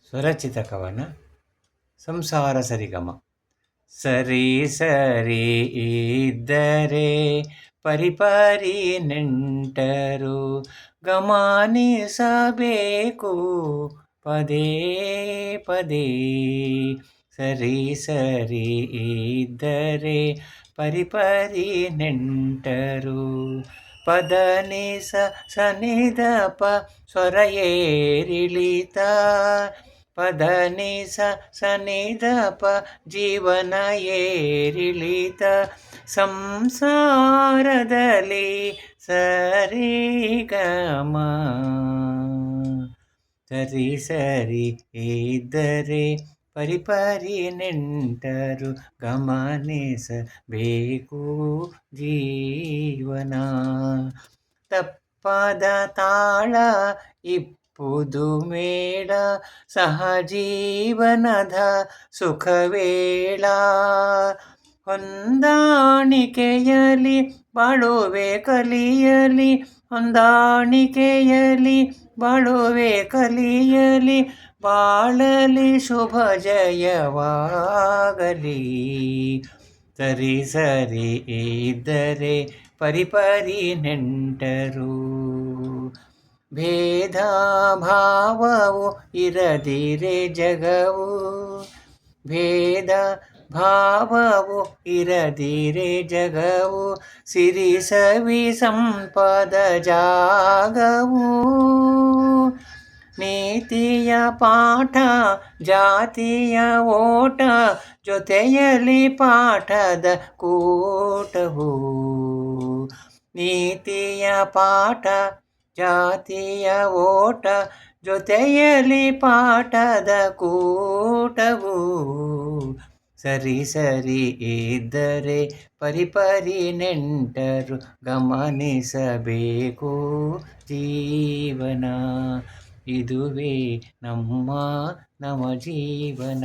ಸ್ವರಚಿತ ಕವನ ಸಂಸಾರ ಸರಿಗಮ. ಸರಿ ಸರಿ ಇದ್ದರೆ ಪರಿಪರಿ ನೆಂಟರು ಗಮನಿಸಬೇಕು ಪದೇ ಪದೇ. ಸರಿ ಸರಿ ಇದ್ದರೆ ಪರಿಪರಿ ನೆಂಟರು ಪದನಿಸ ಸನಿದಪ ಸ್ವರ ಏರಿಳಿತ ಪದನಿಸ ಸನಿದಪ ಜೀವನ ಏರಿಳಿತ ಸಂಸಾರದಲ್ಲಿ ಸರಿಗಮ. ಸರಿ ಸರಿ ಇದ್ದರೆ ಪರಿಪರಿ ನೆಂಟರು ಗಮನಿಸಬೇಕು ಜೀವನ. ತಪ್ಪದ ತಾಳ ಇಪ್ಪುದು ಮೇಳ ಸಹಜೀವನದ ಸುಖವೇಳ. ಹೊಂದಾಣಿಕೆಯಲಿ ಬಾಳುವೆ ಕಲಿಯಲಿ ಹೊಂದಾಣಿಕೆಯಲಿ ಬಾಳುವೆ ಕಲಿಯಲಿ ಬಾಳಲಿ ಶುಭ ಜಯವಾಗಲಿ. ಸರಿ ಸರಿ ಇದ್ದರೆ ಪರಿಪರಿ ನೆಂಟರು ಭೇದ ಭಾವವು ಇರದಿರೆ ಜಗವು. ಭೇದ ಭಾವವು ಇರದಿರೆ ಜಗವು ಸಿರಿ ಸವಿ ಸಂಪದ ಜಾಗವು. ನೀತಿಯ ಪಾಠ ಜಾತಿಯ ಓಟ ಜೊತೆಯಲಿ ಪಾಠದ ಕೂಟವು. ನೀತಿಯ ಪಾಠ ಜಾತಿಯ ಓಟ ಜೊತೆಯಲಿ ಪಾಠದ ಕೂಟವು. ಸರಿ ಸರಿ ಇದ್ದರೆ ಪರಿಪರಿ ನೆಂಟರು ಗಮನಿಸಬೇಕು ಜೀವನ. ಇದುವೇ ನಮ್ಮ ನವ ಜೀವನ.